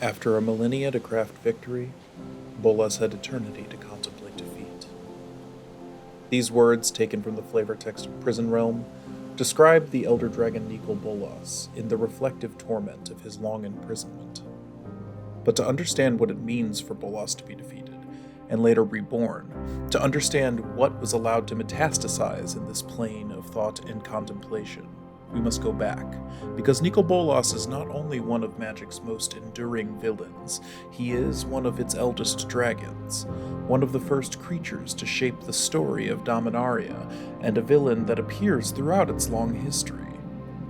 After a millennia to craft victory, Bolas had eternity to contemplate defeat. These words, taken from the flavor text of Prison Realm, describe the elder dragon Nikol Bolas in the reflective torment of his long imprisonment. But to understand what it means for Bolas to be defeated, and later reborn, to understand what was allowed to metastasize in this plane of thought and contemplation, we must go back, because Nikol Bolas is not only one of Magic's most enduring villains, he is one of its eldest dragons, one of the first creatures to shape the story of Dominaria, and a villain that appears throughout its long history.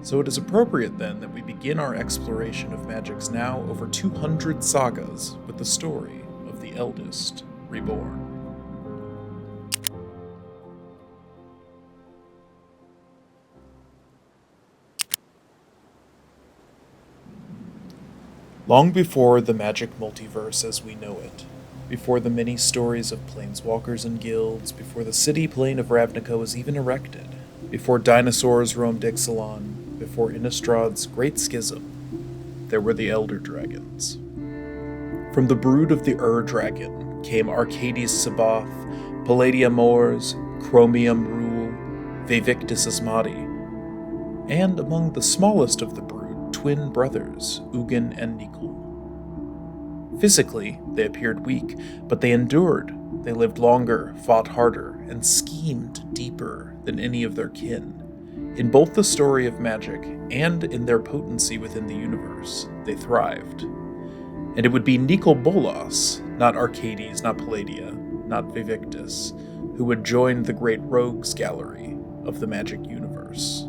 So it is appropriate then that we begin our exploration of Magic's now over 200 sagas with the story of the Eldest, Reborn. Long before the magic multiverse as we know it, before the many stories of planeswalkers and guilds, before the city plane of Ravnica was even erected, before dinosaurs roamed Ixalan, before Innistrad's Great Schism, there were the Elder Dragons. From the brood of the Dragon came Arcades Sabath, Palladia Mors, Chromium Rule, Vivictus Asmadi, and among the smallest of the brood, twin brothers, Ugin and Nikol. Physically, they appeared weak, but they endured. They lived longer, fought harder, and schemed deeper than any of their kin. In both the story of magic and in their potency within the universe, they thrived. And it would be Nikol Bolas, not Arcades, not Palladia, not Vivictus, who would join the great rogues gallery of the magic universe.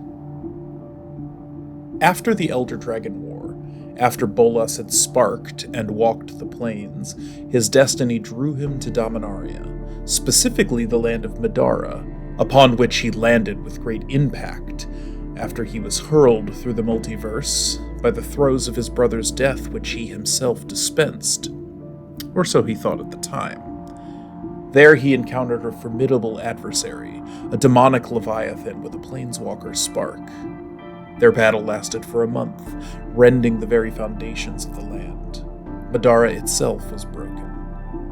After the Elder Dragon War, after Bolas had sparked and walked the plains, his destiny drew him to Dominaria, specifically the land of Madara, upon which he landed with great impact, after he was hurled through the multiverse by the throes of his brother's death which he himself dispensed, or so he thought at the time. There he encountered a formidable adversary, a demonic leviathan with a planeswalker spark. Their battle lasted for a month, rending the very foundations of the land. Madara itself was broken.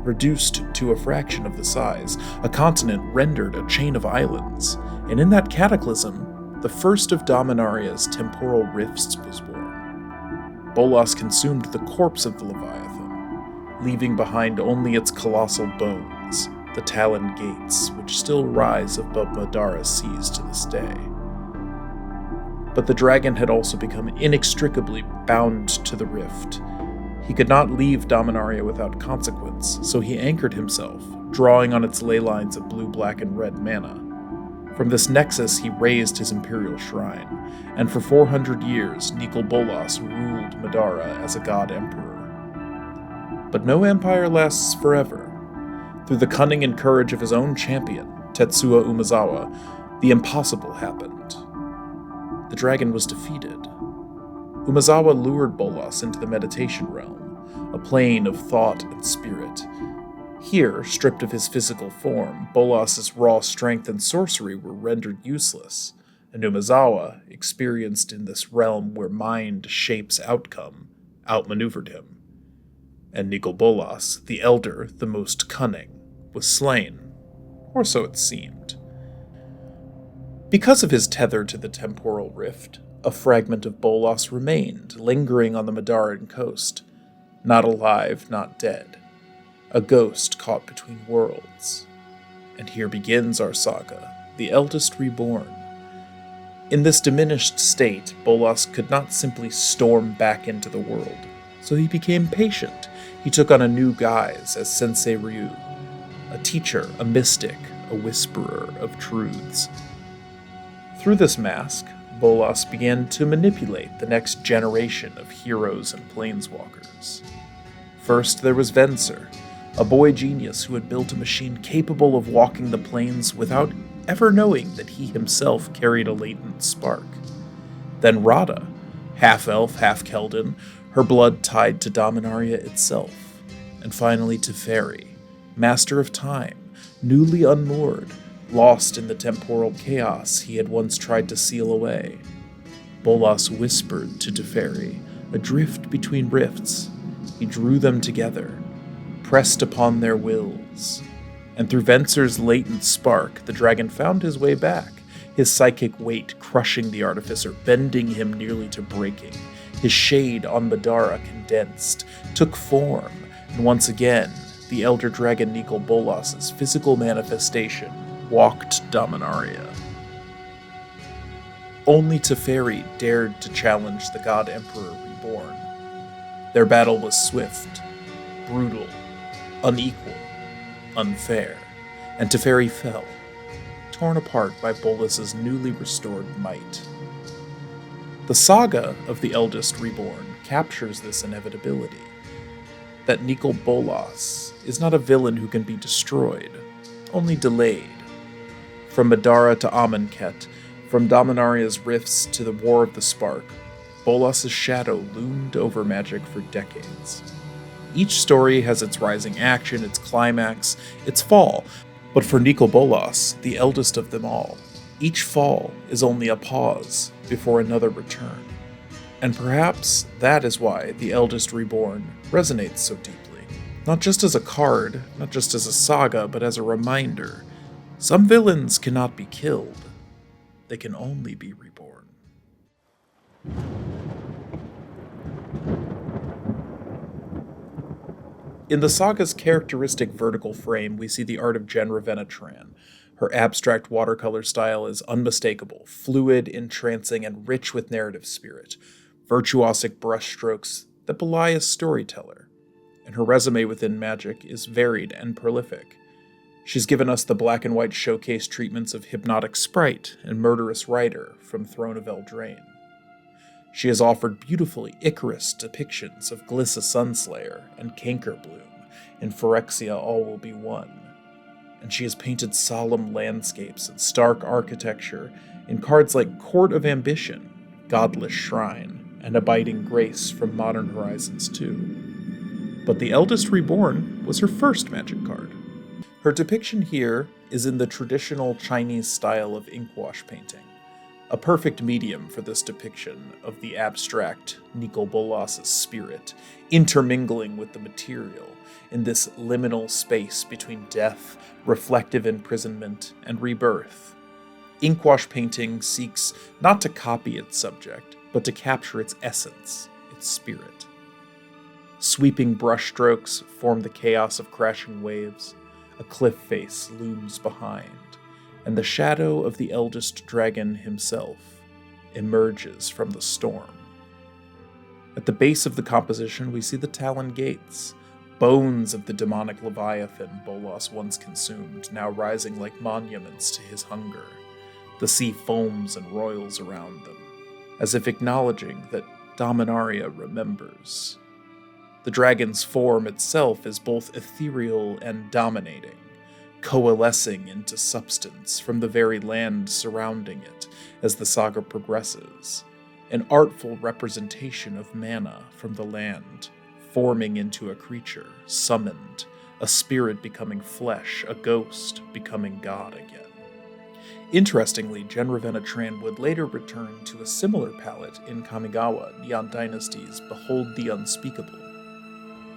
Reduced to a fraction of the size, a continent rendered a chain of islands, and in that cataclysm, the first of Dominaria's temporal rifts was born. Bolas consumed the corpse of the Leviathan, leaving behind only its colossal bones, the taloned gates, which still rise above Madara's seas to this day. But the dragon had also become inextricably bound to the rift. He could not leave Dominaria without consequence, so he anchored himself, drawing on its ley lines of blue, black, and red mana. From this nexus he raised his imperial shrine, and for 400 years Nikol Bolas ruled Madara as a god-emperor. But no empire lasts forever. Through the cunning and courage of his own champion, Tetsuya Umezawa, the impossible happened. The dragon was defeated. Umezawa lured Bolas into the meditation realm, a plane of thought and spirit. Here, stripped of his physical form, Bolas's raw strength and sorcery were rendered useless, and Umezawa, experienced in this realm where mind shapes outcome, outmaneuvered him. And Nikol Bolas, the elder, the most cunning, was slain, or so it seemed. Because of his tether to the temporal rift, a fragment of Bolas remained, lingering on the Madaran coast. Not alive, not dead. A ghost caught between worlds. And here begins our saga, the Eldest Reborn. In this diminished state, Bolas could not simply storm back into the world, so he became patient. He took on a new guise as Sensei Ryu, a teacher, a mystic, a whisperer of truths. Through this mask, Bolas began to manipulate the next generation of heroes and planeswalkers. First, there was Venser, a boy genius who had built a machine capable of walking the plains without ever knowing that he himself carried a latent spark. Then Radha, half-elf, half-Keldon, her blood tied to Dominaria itself. And finally Teferi, master of time, newly unmoored, lost in the temporal chaos he had once tried to seal away. Bolas whispered to Teferi, adrift between rifts, He drew them together, pressed upon their wills, and through Venser's latent spark, the dragon found his way back, his psychic weight crushing the artificer, bending him nearly to breaking. His shade on Madara condensed, took form, and once again, the elder dragon Nicol Bolas's physical manifestation walked Dominaria. Only Teferi dared to challenge the God Emperor Reborn. Their battle was swift, brutal, unequal, unfair, and Teferi fell, torn apart by Bolas's newly restored might. The saga of the Eldest Reborn captures this inevitability, that Nicol Bolas is not a villain who can be destroyed, only delayed. From Madara to Amonkhet, from Dominaria's rifts to the War of the Spark, Bolas's shadow loomed over magic for decades. Each story has its rising action, its climax, its fall, but for Nicol Bolas, the eldest of them all, each fall is only a pause before another return. And perhaps that is why the Eldest Reborn resonates so deeply. Not just as a card, not just as a saga, but as a reminder. Some villains cannot be killed. They can only be reborn. In the saga's characteristic vertical frame, we see the art of Jen Ravenna Tran. Her abstract watercolor style is unmistakable, fluid, entrancing, and rich with narrative spirit. Virtuosic brushstrokes that belie a storyteller. And her resume within magic is varied and prolific. She's given us the black and white showcase treatments of Hypnotic Sprite and Murderous Rider from Throne of Eldraine. She has offered beautifully Icarus depictions of Glissa Sunslayer and Cankerbloom in Phyrexia All Will Be One. And she has painted solemn landscapes and stark architecture in cards like Court of Ambition, Godless Shrine, and Abiding Grace from Modern Horizons 2. But the Eldest Reborn was her first magic card. Her depiction here is in the traditional Chinese style of inkwash painting, a perfect medium for this depiction of the abstract Nicol Bolas's spirit, intermingling with the material in this liminal space between death, reflective imprisonment, and rebirth. Inkwash painting seeks not to copy its subject, but to capture its essence, its spirit. Sweeping brushstrokes form the chaos of crashing waves. A cliff face looms behind, and the shadow of the eldest dragon himself emerges from the storm. At the base of the composition, we see the Talon Gates, bones of the demonic leviathan Bolas once consumed, now rising like monuments to his hunger. The sea foams and roils around them, as if acknowledging that Dominaria remembers. The dragon's form itself is both ethereal and dominating, coalescing into substance from the very land surrounding it as the saga progresses, an artful representation of mana from the land, forming into a creature, summoned, a spirit becoming flesh, a ghost becoming God again. Interestingly, Jen Ravenna Tran would later return to a similar palette in Kamigawa, Neon Dynasty's Behold the Unspeakable,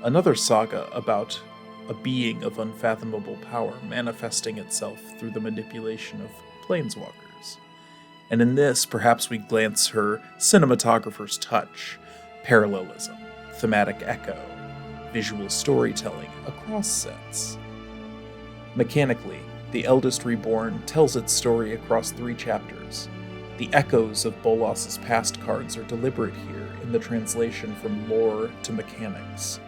another saga about a being of unfathomable power manifesting itself through the manipulation of planeswalkers. And in this, perhaps we glance her cinematographer's touch, parallelism, thematic echo, visual storytelling across sets. Mechanically, The Eldest Reborn tells its story across 3 chapters. The echoes of Bolas's past cards are deliberate here in the translation from lore to mechanics.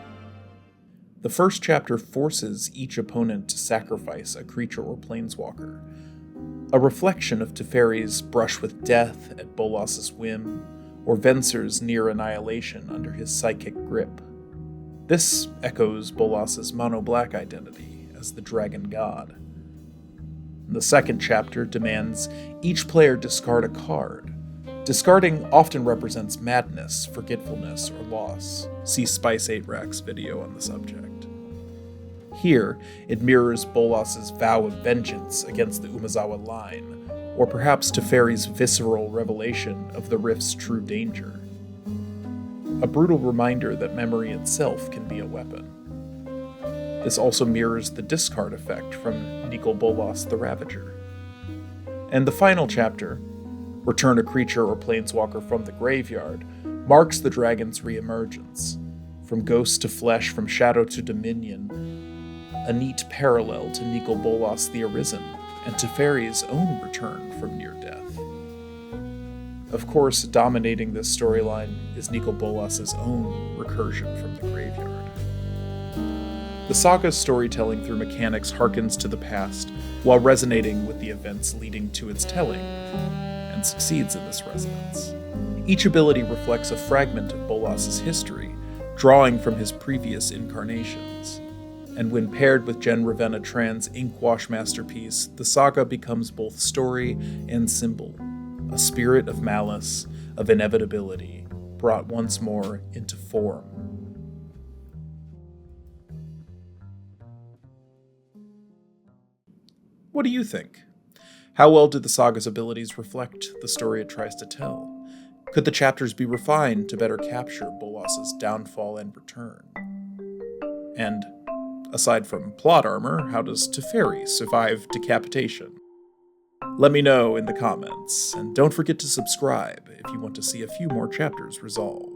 The first chapter forces each opponent to sacrifice a creature or planeswalker, a reflection of Teferi's brush with death at Bolas's whim, or Venser's near annihilation under his psychic grip. This echoes Bolas's mono-black identity as the dragon god. The second chapter demands each player discard a card. Discarding often represents madness, forgetfulness, or loss. See Spice 8 Rack's video on the subject. Here, it mirrors Bolas's vow of vengeance against the Umezawa line, or perhaps Teferi's visceral revelation of the rift's true danger. a brutal reminder that memory itself can be a weapon. This also mirrors the discard effect from Nicol Bolas the Ravager. And the final chapter, Return a Creature or Planeswalker from the Graveyard, marks the dragon's reemergence. From ghost to flesh, from shadow to dominion, a neat parallel to Nicol Bolas the Arisen, and Teferi's own return from near death. Of course, dominating this storyline is Nicol Bolas's own recursion from the graveyard. The saga's storytelling through mechanics harkens to the past, while resonating with the events leading to its telling, and succeeds in this resonance. Each ability reflects a fragment of Bolas's history, drawing from his previous incarnations. And when paired with Jen Ravenna Tran's Inkwash masterpiece, the saga becomes both story and symbol, a spirit of malice, of inevitability, brought once more into form. What do you think? How well do the saga's abilities reflect the story it tries to tell? Could the chapters be refined to better capture Bolas's downfall and return? And, aside from plot armor, how does Teferi survive decapitation? Let me know in the comments, and don't forget to subscribe if you want to see a few more chapters resolve.